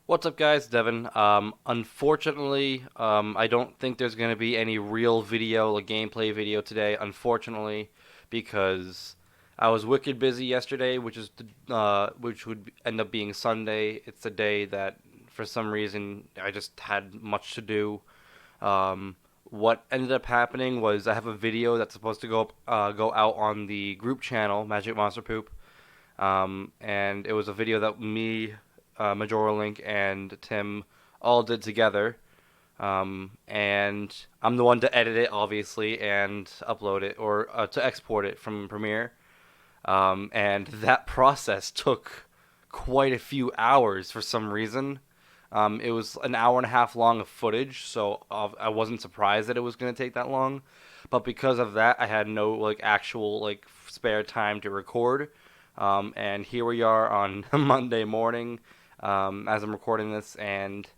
What's up, guys? Devin. Unfortunately, I don't think there's going to be any real video, like gameplay video today, unfortunately, because I was wicked busy yesterday, which would end up being Sunday. It's a day that, for some reason, I just had much to do. What ended up happening was I have a video that's supposed to go out on the group channel, Magic Monster Poop, and it was a video that me, Majora and Tim all did together. And I'm the one to edit it, obviously, and upload it or to export it from Premiere. And that process took quite a few hours for some reason. It was an hour and a half long of footage, so I wasn't surprised that it was going to take that long. But because of that, I had no actual spare time to record. And here we are on Monday morning, as I'm recording this, and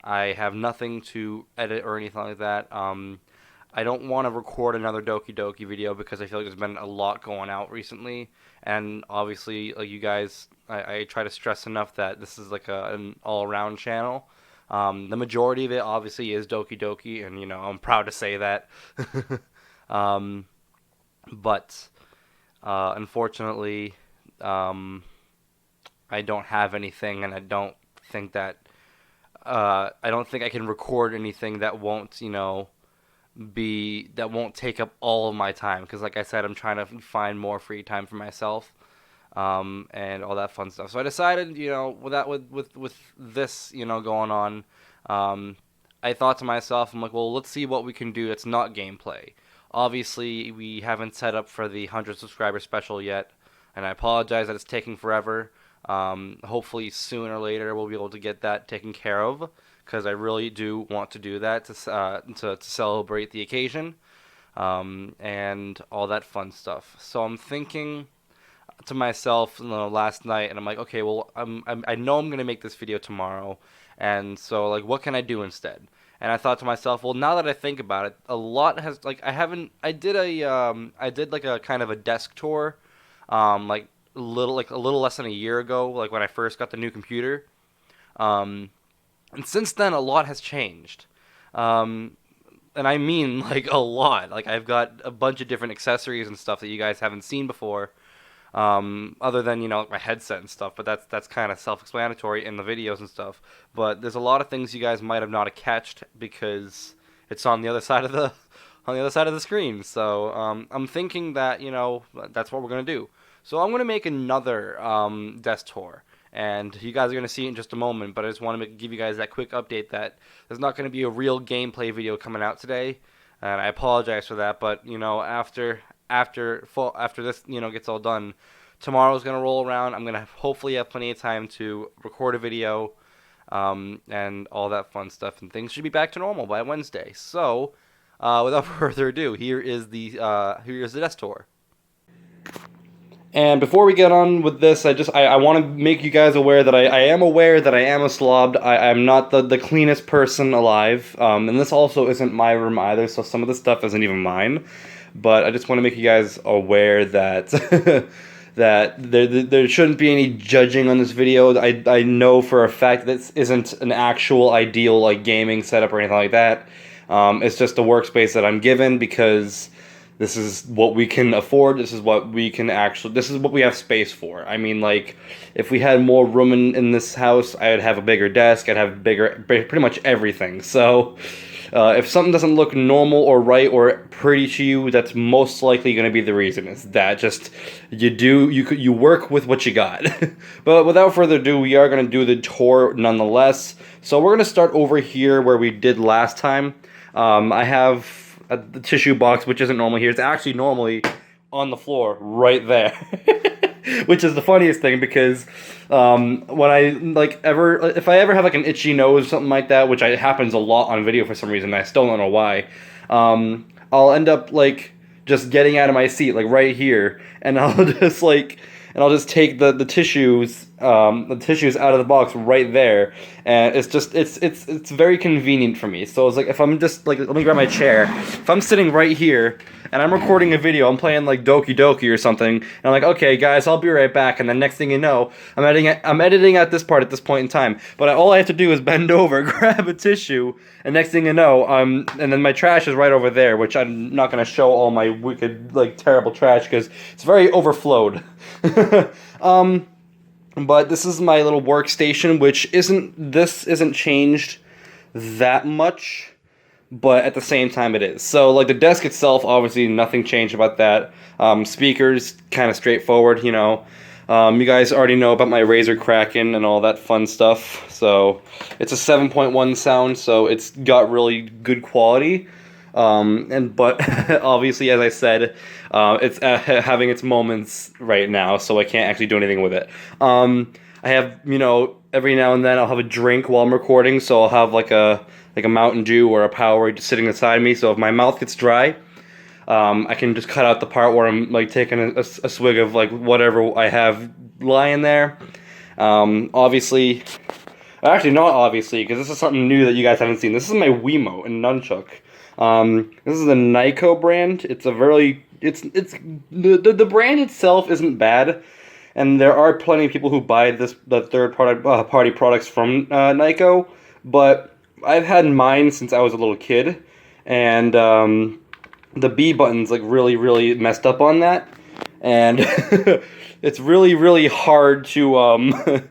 I have nothing to edit or anything like that. I don't want to record another Doki Doki video because I feel like there's been a lot going out recently, and obviously, like you guys, I try to stress enough that this is like an all-around channel. The majority of it obviously is Doki Doki, and I'm proud to say that. um, but unfortunately, I don't have anything, and I don't think that I don't think I can record anything that won't that won't take up all of my time, because like I said, I'm trying to find more free time for myself, and all that fun stuff. So I decided, with this, going on, I thought to myself, I'm like, well, let's see what we can do that's not gameplay. Obviously, we haven't set up for the 100 subscriber special yet, and I apologize that it's taking forever. Hopefully, sooner or later, we'll be able to get that taken care of, because I really do want to do that to celebrate the occasion, and all that fun stuff. So I'm thinking to myself, last night, and I'm like, okay, well, I know I'm gonna make this video tomorrow, and so what can I do instead? And I thought to myself, well, now that I think about it, a lot has I did like a kind of a desk tour, a little less than a year ago, like when I first got the new computer. And since then, a lot has changed. Um, and I mean a lot. Like I've got a bunch of different accessories and stuff that you guys haven't seen before. Other than my headset and stuff, but that's kind of self-explanatory in the videos and stuff. But there's a lot of things you guys might have not catched because it's on the other side of the screen. So I'm thinking that that's what we're gonna do. So I'm gonna make another desk tour, and you guys are gonna see it in just a moment. But I just want to give you guys that quick update that there's not gonna be a real gameplay video coming out today, and I apologize for that. But after this gets all done, tomorrow's gonna roll around. I'm gonna hopefully have plenty of time to record a video, and all that fun stuff, and things should be back to normal by Wednesday. So without further ado, here's the desk tour. And before we get on with this, I want to make you guys aware that I am aware that I am a slob. I'm not the cleanest person alive, and this also isn't my room either, so some of the stuff isn't even mine. But I just want to make you guys aware that that there shouldn't be any judging on this video. I know for a fact that this isn't an actual ideal gaming setup or anything like that. It's just a workspace that I'm given because this is what we can afford. This is what we have space for. I mean, if we had more room in this house, I'd have a bigger desk. I'd have pretty much everything. So if something doesn't look normal or right or pretty to you, that's most likely going to be the reason. Is that just you work with what you got. But without further ado, we are going to do the tour nonetheless. So we're going to start over here where we did last time. I have the tissue box, which isn't normally here. It's actually normally on the floor right there. Which is the funniest thing, because when I if I ever have an itchy nose or something like that, which happens a lot on video for some reason, I still don't know why, I'll end up just getting out of my seat right here, and I'll just take the tissues out of the box right there, and it's very convenient for me. So it's if I'm just let me grab my chair. If I'm sitting right here and I'm recording a video. I'm playing like Doki Doki or something, and I'm like, okay, guys, I'll be right back. And then next thing you know, I'm editing at this part at this point in time. But all I have to do is bend over, grab a tissue, and next thing you know, and then my trash is right over there, which I'm not gonna show all my wicked, like, terrible trash because it's very overflowed. But this is my little workstation, which isn't changed that much, but at the same time it is. So, like, the desk itself, obviously nothing changed about that. Speakers, kind of straightforward, you know. You guys already know about my Razer Kraken and all that fun stuff. So, it's a 7.1 sound, so it's got really good quality. But obviously, as I said, it's having its moments right now, so I can't actually do anything with it. I have, you know, every now and then I'll have a drink while I'm recording, so I'll have like a Mountain Dew or a Powerade just sitting beside me, so if my mouth gets dry, I can just cut out the part where I'm like taking a swig of like whatever I have lying there. Obviously, actually not obviously, because this is something new that you guys haven't seen. This is my Wiimote and nunchuck. This is the Nyko brand. It's a very, the brand itself isn't bad, and there are plenty of people who buy the party products from Nyko, but I've had mine since I was a little kid, and the B button's like really messed up on that, and it's really hard to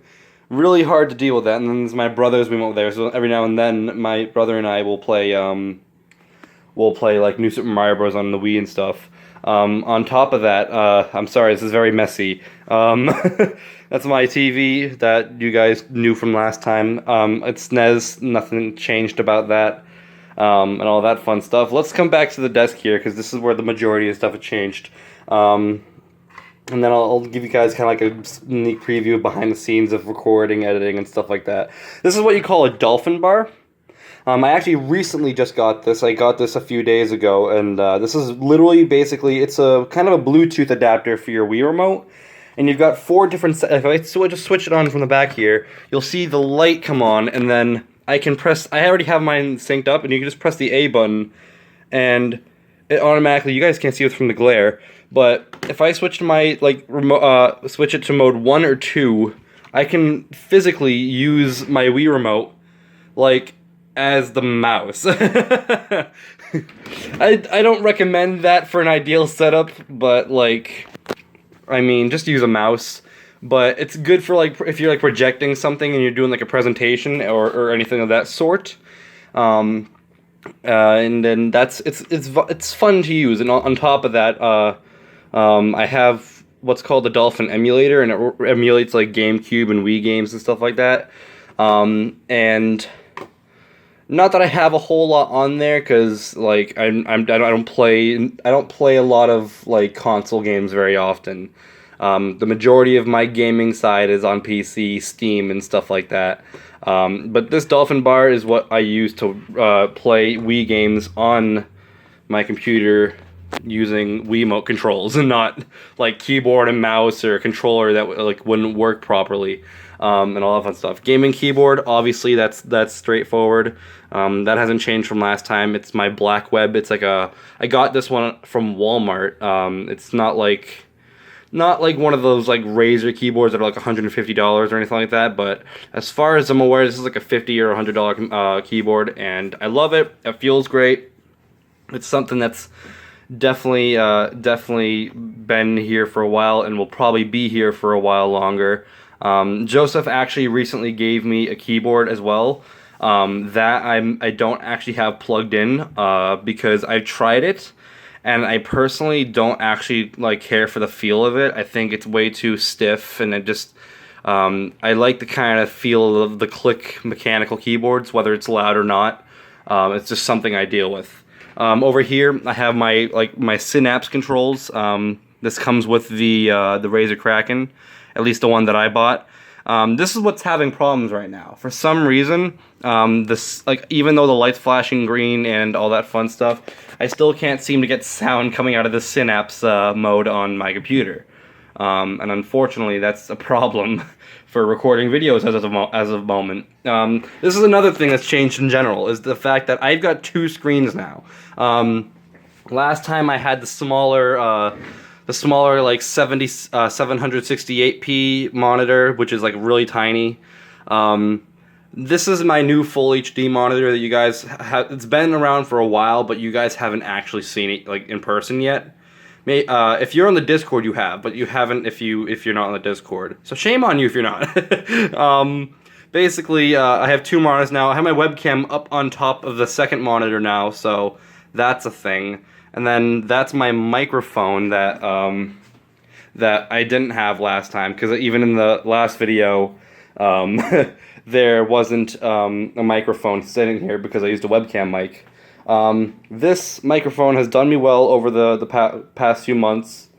really hard to deal with that. And then there's my brother's Wiimote there, so every now and then my brother and I will play like New Super Mario Bros. On the Wii and stuff. On top of that, I'm sorry, this is very messy. That's my TV that you guys knew from last time. It's SNES, nothing changed about that, and all that fun stuff. Let's come back to the desk here, because this is where the majority of stuff has changed. And then I'll give you guys kind of like a sneak preview behind the scenes of recording, editing, and stuff like that. This is what you call a dolphin bar. I actually recently just got this. I got this a few days ago, and this is literally, basically, it's a kind of a Bluetooth adapter for your Wii remote, and you've got 4 different, if I just switch it on from the back here, you'll see the light come on, and then I can press, I already have mine synced up, and you can just press the A button, and it automatically, you guys can't see it from the glare, but if I switch to my, like, remote, switch it to mode 1 or 2, I can physically use my Wii remote, like, as the mouse. I don't recommend that for an ideal setup, but, like, I mean, just use a mouse. But it's good for, like, if you're, like, projecting something and you're doing, like, a presentation or anything of that sort. And then it's fun to use. And on top of that, I have what's called the Dolphin emulator, and it emulates, like, GameCube and Wii games and stuff like that. And not that I have a whole lot on there, because, like, I don't play a lot of, like, console games very often. The majority of my gaming side is on PC, Steam, and stuff like that. But this Dolphin bar is what I use to play Wii games on my computer using Wiimote controls, and not like keyboard and mouse or a controller that like wouldn't work properly. And all that fun stuff. Gaming keyboard, obviously, that's straightforward. That hasn't changed from last time. It's my Blackweb. It's like I got this one from Walmart. It's not like one of those like Razer keyboards that are like $150 or anything like that. But as far as I'm aware, this is like a $50 or $100 keyboard, and I love it. It feels great. It's something that's definitely been here for a while and will probably be here for a while longer. Joseph actually recently gave me a keyboard as well, that I don't actually have plugged in, because I've tried it, and I personally don't actually like care for the feel of it. I think it's way too stiff, and it just, I like the kind of feel of the click mechanical keyboards, whether it's loud or not. It's just something I deal with. Over here, I have my Synapse controls. This comes with the Razer Kraken, at least the one that I bought. This is what's having problems right now. For some reason, even though the light's flashing green and all that fun stuff, I still can't seem to get sound coming out of the Synapse mode on my computer. And unfortunately, that's a problem for recording videos as of moment. This is another thing that's changed in general, is the fact that I've got 2 screens now. Last time I had the smaller like 768p monitor, which is like really tiny. This is my new full HD monitor that you guys have. It's been around for a while, but you guys haven't actually seen it like in person yet. If you're on the Discord, you have, but you haven't if you're not on the Discord. So shame on you if you're not. Basically, I have two monitors now. I have my webcam up on top of the second monitor now, so that's a thing. And then that's my microphone that that I didn't have last time, because even in the last video, there wasn't a microphone sitting here because I used a webcam mic. This microphone has done me well over the past few months.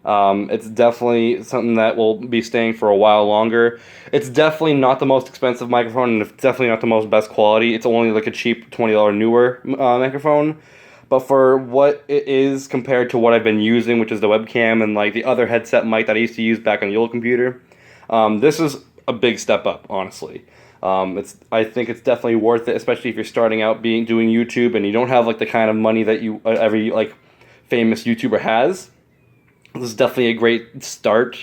It's definitely something that will be staying for a while longer. It's definitely not the most expensive microphone, and it's definitely not the most best quality. It's only like a cheap $20 newer microphone. But for what it is compared to what I've been using, which is the webcam and like the other headset mic that I used to use back on the old computer, this is a big step up, honestly. I think it's definitely worth it, especially if you're starting out doing YouTube and you don't have like the kind of money that every like famous YouTuber has. This is definitely a great start,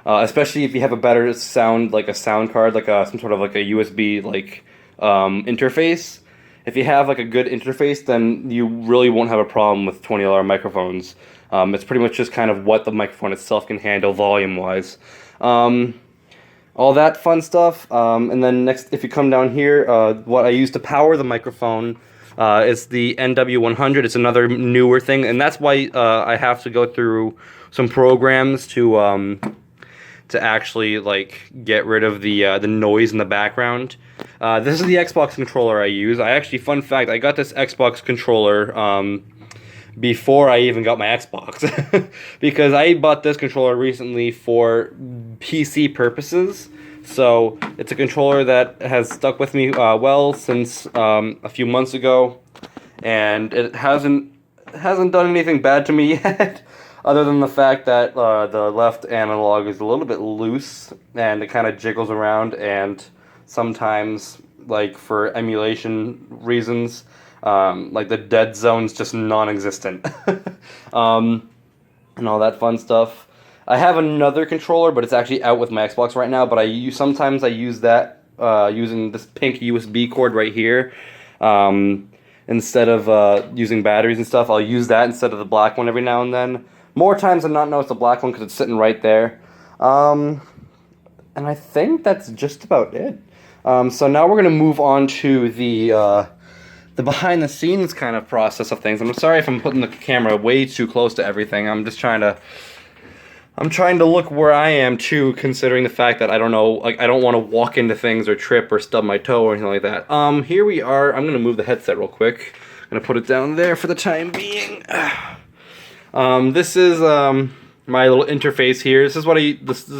especially if you have a better sound, like a sound card, like some sort of like a USB like interface. If you have like a good interface, then you really won't have a problem with $20 microphones. It's pretty much just kind of what the microphone itself can handle volume-wise. All that fun stuff. And then next, if you come down here, what I use to power the microphone is the NW100. It's another newer thing, and that's why I have to go through some programs to actually like get rid of the noise in the background. This is the Xbox controller I use. Fun fact, I got this Xbox controller before I even got my Xbox, because I bought this controller recently for PC purposes. So it's a controller that has stuck with me well since a few months ago, and it hasn't done anything bad to me yet. Other than the fact that the left analog is a little bit loose and it kind of jiggles around, and sometimes, like for emulation reasons, like the dead zone's just non-existent, and all that fun stuff. I have another controller, but it's actually out with my Xbox right now. But sometimes I use that using this pink USB cord right here. Instead of using batteries and stuff, I'll use that instead of the black one every now and then. More times than not, no, it's the black one because it's sitting right there. And I think that's just about it. So now we're gonna move on to the behind the scenes kind of process of things. I'm sorry if I'm putting the camera way too close to everything. I'm trying to look where I am too, considering the fact that I don't know, like I don't want to walk into things or trip or stub my toe or anything like that. Here we are. I'm gonna move the headset real quick. I'm gonna put it down there for the time being. This is my little interface here. This is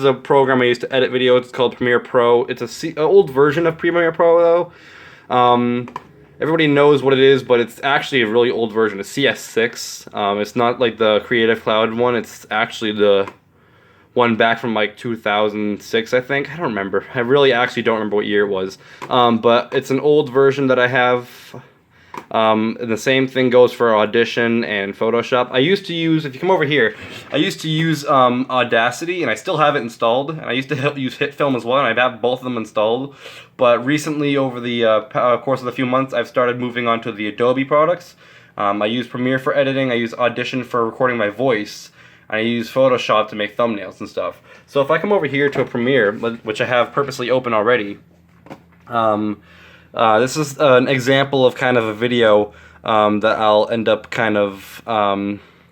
a program I use to edit videos. It's called Premiere Pro. It's an old version of Premiere Pro though. Everybody knows what it is, but it's actually a really old version of CS6. It's not like the Creative Cloud one. It's actually the one back from like 2006, I think. I don't remember. I really actually don't remember what year it was. But it's an old version that I have. And the same thing goes for Audition and Photoshop. I used to use, if you come over here, I used to use Audacity, and I still have it installed. And I used to use HitFilm as well, and I have both of them installed. But recently, over the course of a few months, I've started moving on to the Adobe products. I use Premiere for editing, I use Audition for recording my voice, and I use Photoshop to make thumbnails and stuff. So if I come over here to a Premiere, which I have purposely open already, this is an example of kind of a video that I'll end up kind of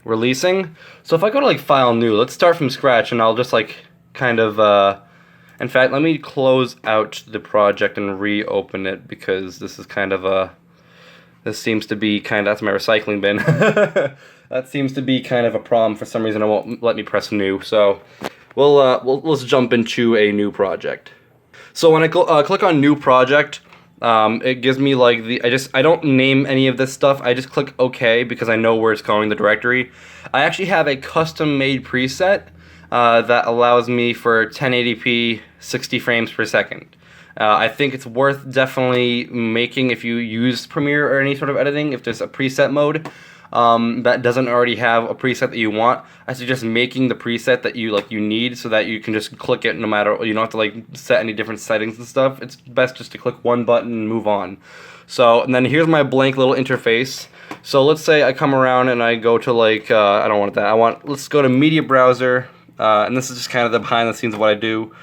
releasing. So if I go to like File New, let's start from scratch, and I'll just like kind of, in fact, let me close out the project and reopen it, because this is kind of this seems to be kind of, that's my recycling bin. That seems to be kind of a problem for some reason. It won't let me press new. So let's jump into a new project. So when I click on New Project, it gives me like I don't name any of this stuff. I just click OK because I know where it's going, the directory. I actually have a custom made preset that allows me for 1080p 60 frames per second. I think it's worth definitely making if you use Premiere or any sort of editing, if there's a preset mode. that doesn't already have a preset that you want, I suggest making the preset that you need so that you can just click it no matter, you don't have to like set any different settings and stuff. It's best just to click one button and move on. So, and then here's my blank little interface. So let's say I come around and I go to like, I don't want that, let's go to media browser, and this is just kind of the behind the scenes of what I do.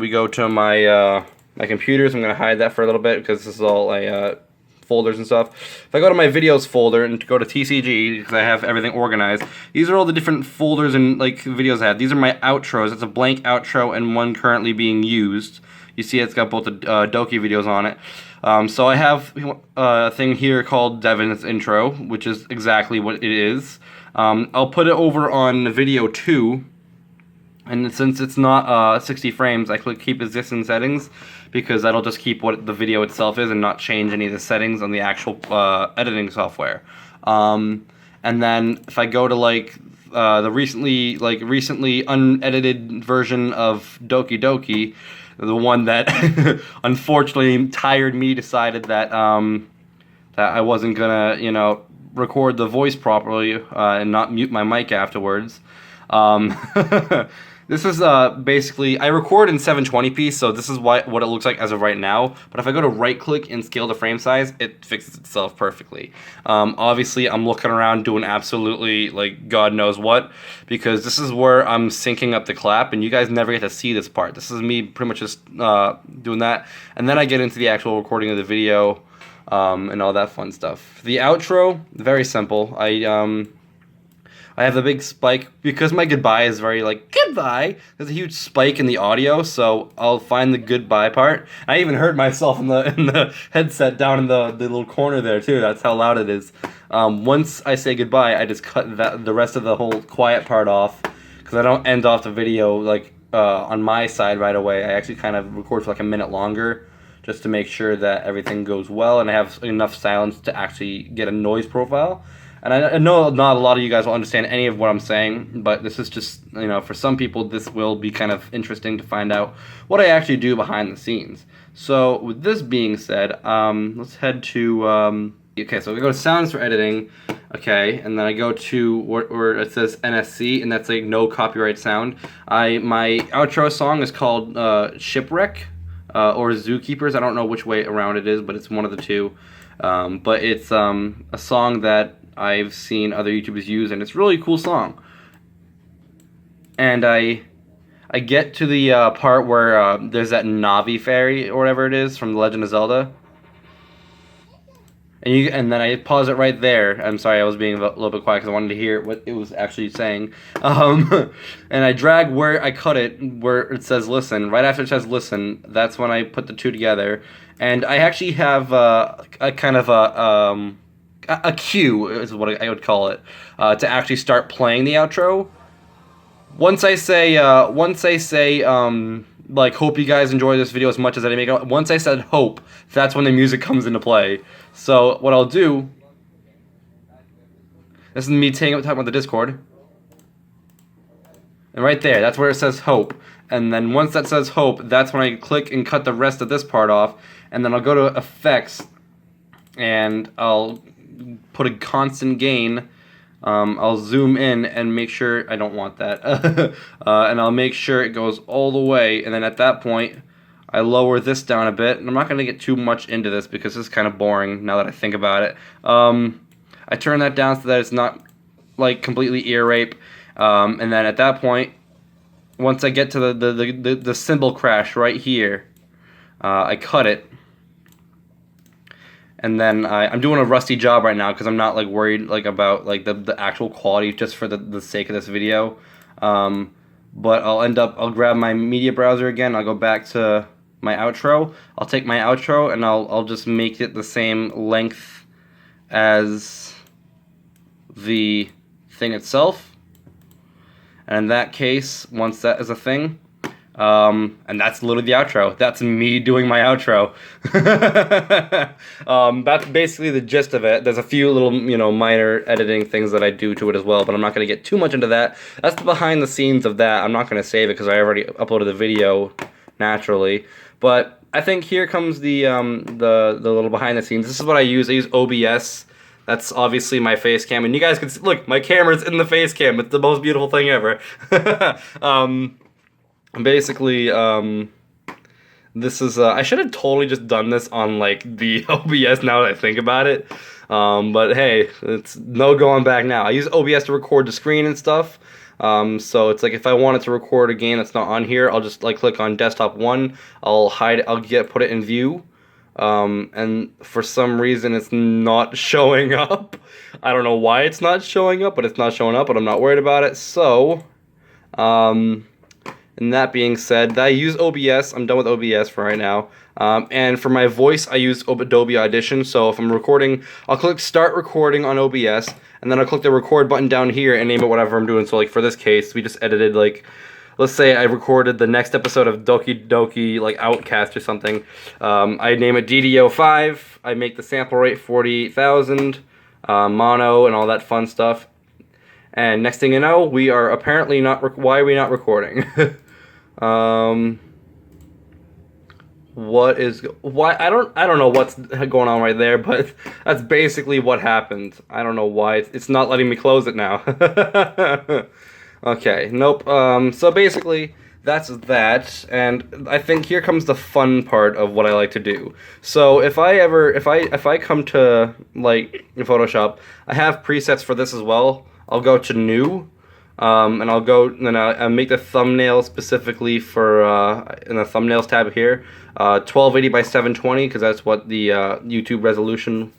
We go to my computers. I'm going to hide that for a little bit because this is all folders and stuff. If I go to my videos folder and go to TCG, because I have everything organized, these are all the different folders and like videos I have. These are my outros. It's a blank outro and one currently being used. You see it's got both the Doki videos on it. So I have a thing here called Devin's Intro, which is exactly what it is. I'll put it over on video 2. And since it's not 60 frames, I click keep existing settings because that'll just keep what the video itself is and not change any of the settings on the actual editing software. And then if I go to like the recently unedited version of Doki Doki, the one that unfortunately tired me, decided that that I wasn't gonna record the voice properly and not mute my mic afterwards. This is basically, I record in 720p, so this is what it looks like as of right now. But if I go to right click and scale the frame size, it fixes itself perfectly. Obviously, I'm looking around doing absolutely like God knows what, because this is where I'm syncing up the clap, and you guys never get to see this part. This is me pretty much just doing that, and then I get into the actual recording of the video and all that fun stuff. The outro, very simple. I have the big spike because my goodbye is very like goodbye. There's a huge spike in the audio, so I'll find the goodbye part. I even heard myself in the headset down in the little corner there too. That's how loud it is. Once I say goodbye, I just cut the rest of the whole quiet part off because I don't end off the video like on my side right away. I actually kind of record for like a minute longer just to make sure that everything goes well and I have enough silence to actually get a noise profile. And I know not a lot of you guys will understand any of what I'm saying, but this is just, for some people, this will be kind of interesting to find out what I actually do behind the scenes. So, with this being said, let's head to, okay, so we go to sounds for editing, okay, and then I go to where it says NSC, and that's like no copyright sound. My outro song is called Shipwreck, or Zookeepers. I don't know which way around it is, but it's one of the two. But it's a song that I've seen other YouTubers use, and it's a really cool song. And I get to the part where there's that Navi fairy or whatever it is from The Legend of Zelda, and then I pause it right there. I'm sorry, I was being a little bit quiet because I wanted to hear what it was actually saying. And I drag where I cut it, where it says listen. Right after it says listen, that's when I put the two together. And I actually have a kind of a cue is what I would call it, to actually start playing the outro. Once I say, like, hope you guys enjoy this video as much as I make it. Once I said hope, that's when the music comes into play. So what I'll do, this is me talking about the Discord. And right there, that's where it says hope. And then once that says hope, that's when I click and cut the rest of this part off. And then I'll go to effects, and I'll put a constant gain. I'll zoom in and make sure I don't want that. And I'll make sure it goes all the way. And then at that point, I lower this down a bit. And I'm not going to get too much into this because it's kind of boring now that I think about it. I turn that down so that it's not like completely ear rape. And then at that point, once I get to the cymbal crash right here, I cut it. And then I'm doing a rusty job right now because I'm not like worried like about like the actual quality just for the sake of this video. But I'll grab my media browser again. I'll go back to my outro. I'll take my outro and I'll just make it the same length as the thing itself. And in that case, once that is a thing, and that's literally the outro. That's me doing my outro. That's basically the gist of it. There's a few little, minor editing things that I do to it as well, but I'm not going to get too much into that. That's the behind the scenes of that. I'm not going to save it because I already uploaded the video naturally. But I think here comes the little behind the scenes. This is what I use. I use OBS. That's obviously my face cam, and you guys can see, look, my camera's in the face cam. It's the most beautiful thing ever. Basically, this is, I should have totally just done this on, like, the OBS now that I think about it. But hey, it's no going back now. I use OBS to record the screen and stuff. So it's like if I wanted to record a game that's not on here, I'll just like click on desktop 1, I'll hide it, put it in view. And for some reason it's not showing up. I don't know why it's not showing up, but it's not showing up, but I'm not worried about it. So, and that being said, I use OBS. I'm done with OBS for right now. And for my voice, I use Adobe Audition. So if I'm recording, I'll click Start Recording on OBS, and then I'll click the record button down here and name it whatever I'm doing. So like for this case, we just edited like, let's say I recorded the next episode of Doki Doki like Outcast or something. I name it DDO5. I make the sample rate 48,000, mono and all that fun stuff. And next thing you know, we are apparently not. Why are we not recording? Why I don't know what's going on right there, but that's basically what happened. I don't know why it's not letting me close it now. Okay, nope. So basically that's that, and I think here comes the fun part of what I like to do. So if I come to like Photoshop, I have presets for this as well. I'll go to New, and I'll go and I make the thumbnail specifically for in the thumbnails tab here, 1280 by 720 because that's what the YouTube resolution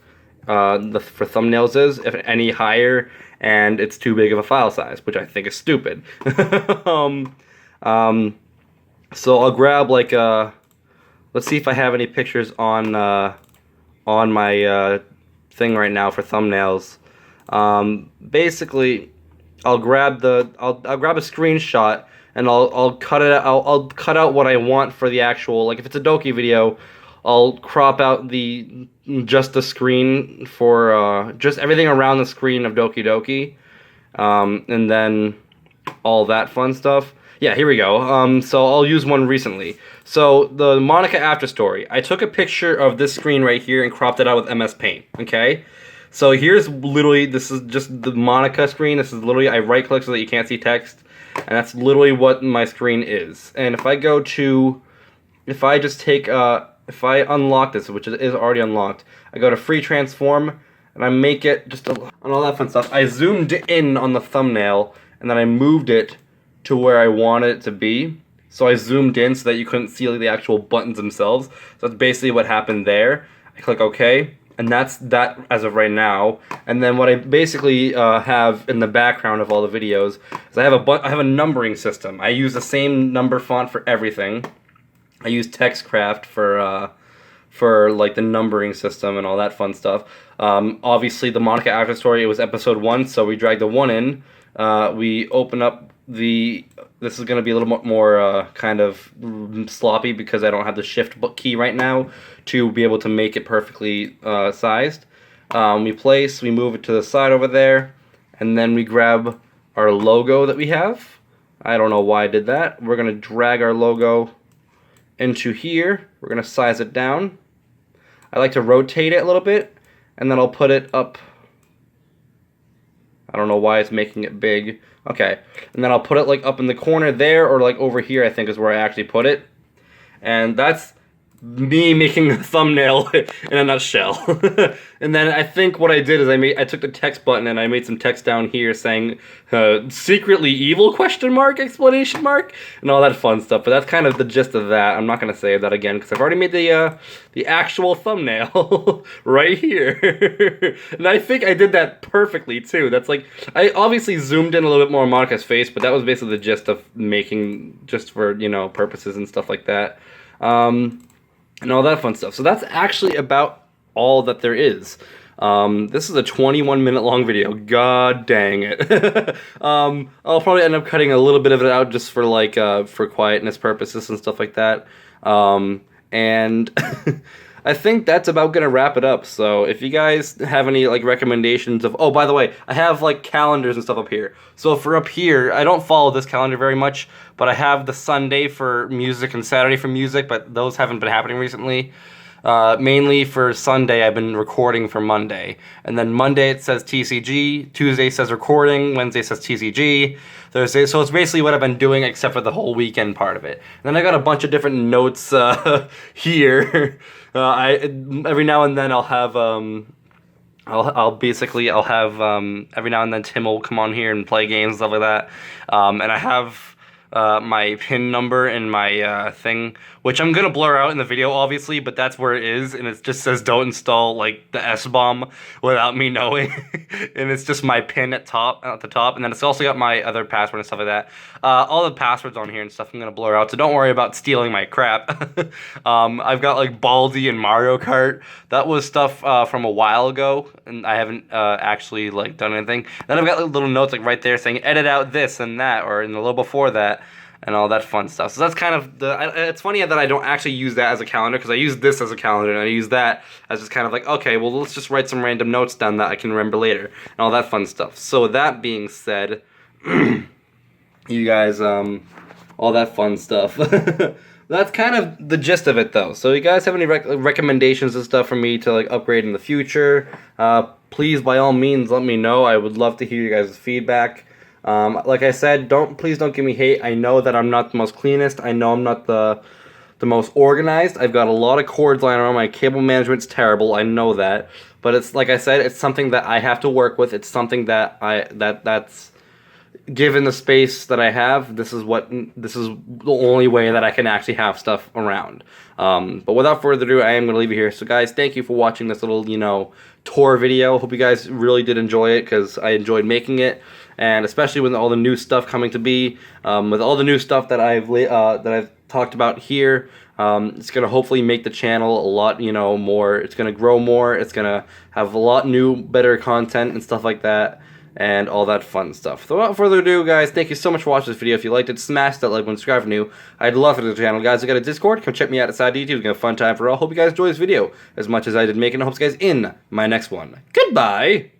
for thumbnails is. If any higher, and it's too big of a file size, which I think is stupid. So I'll grab like let's see if I have any pictures on my thing right now for thumbnails. Basically, I'll grab a screenshot and I'll cut it out. I'll cut out what I want for the actual, like if it's a Doki video, I'll crop out just the screen for just everything around the screen of Doki Doki, and then all that fun stuff. Yeah, here we go. So I'll use one recently. So the Monica After Story. I took a picture of this screen right here and cropped it out with MS Paint. Okay. So here's literally, this is just the Monica screen. This is literally, I right click so that you can't see text. And that's literally what my screen is. And if I go to, if I just take, if I unlock this, which is already unlocked, I go to Free Transform, and I make it just, and all that fun stuff. I zoomed in on the thumbnail, and then I moved it to where I wanted it to be. So I zoomed in so that you couldn't see like, the actual buttons themselves. So that's basically what happened there. I click OK. And that's that as of right now. And then what I basically have in the background of all the videos is I have a numbering system. I use the same number font for everything. I use TextCraft for like the numbering system and all that fun stuff. Obviously, the Monica After Story, it was episode 1, so we dragged the 1 in. We open up this is going to be a little more kind of sloppy because I don't have the shift key right now to be able to make it perfectly sized. We move it to the side over there, and then we grab our logo that we have. I don't know why I did that. We're going to drag our logo into here. We're going to size it down. I like to rotate it a little bit, and then I'll put it up. I don't know why it's making it big. Okay, and then I'll put it like up in the corner there, or like over here I think is where I actually put it. And that's me making a thumbnail in a nutshell. And then I think what I did is I took the text button and I made some text down here saying secretly evil ? Explanation mark, and all that fun stuff. But that's kind of the gist of that. I'm not going to say that again because I've already made the actual thumbnail right here. And I think I did that perfectly too. That's like, I obviously zoomed in a little bit more on Monica's face, but that was basically the gist of making, just for, you know, purposes and stuff like that. And all that fun stuff. So that's actually about all that there is. This is a 21-minute long video. God dang it. I'll probably end up cutting a little bit of it out just for like for quietness purposes and stuff like that. And I think that's about gonna wrap it up. So if you guys have any like recommendations of, oh, by the way, I have like calendars and stuff up here. So for up here, I don't follow this calendar very much, but I have the Sunday for music and Saturday for music, but those haven't been happening recently. Mainly for Sunday, I've been recording for Monday. And then Monday it says TCG, Tuesday says recording, Wednesday says TCG, Thursday. So it's basically what I've been doing except for the whole weekend part of it. And then I got a bunch of different notes here. I every now and then I'll have I'll have every now and then Tim will come on here and play games and stuff like that. And I have my pin number in my thing, which I'm gonna blur out in the video obviously, but that's where it is, and it just says don't install like the S-bomb without me knowing. And it's just my pin at the top, and then it's also got my other password and stuff like that. All the passwords on here and stuff I'm gonna blur out, so don't worry about stealing my crap. I've got like Baldi and Mario Kart. That was stuff from a while ago, and I haven't actually like done anything. Then I've got like, little notes like right there saying edit out this and that, or in the little before that, and all that fun stuff. So that's kind of it's funny that I don't actually use that as a calendar, because I use this as a calendar, and I use that as just kind of like, okay, well, let's just write some random notes down that I can remember later, and all that fun stuff. So that being said, you guys, all that fun stuff. That's kind of the gist of it, though. So you guys have any recommendations and stuff for me to like upgrade in the future? Please, by all means, let me know. I would love to hear you guys' feedback. Like I said, please don't give me hate. I know that I'm not the most cleanest. I know I'm not the most organized. I've got a lot of cords lying around. My cable management's terrible. I know that. But it's like I said, it's something that I have to work with. It's something that that's given the space that I have. This is the only way that I can actually have stuff around. But without further ado, I am going to leave you here. So guys, thank you for watching this little, tour video. Hope you guys really did enjoy it, because I enjoyed making it. And especially with all the new stuff coming to be, with all the new stuff that I've talked about here, it's gonna hopefully make the channel a lot, more. It's gonna grow more. It's gonna have a lot new, better content and stuff like that, and all that fun stuff. So without further ado, guys, thank you so much for watching this video. If you liked it, smash that like button, subscribe if you're new. I'd love it to the channel, guys. I got a Discord. Come check me out outside YouTube. It's gonna be a fun time for all. Hope you guys enjoy this video as much as I did making it. I hope you guys in my next one. Goodbye.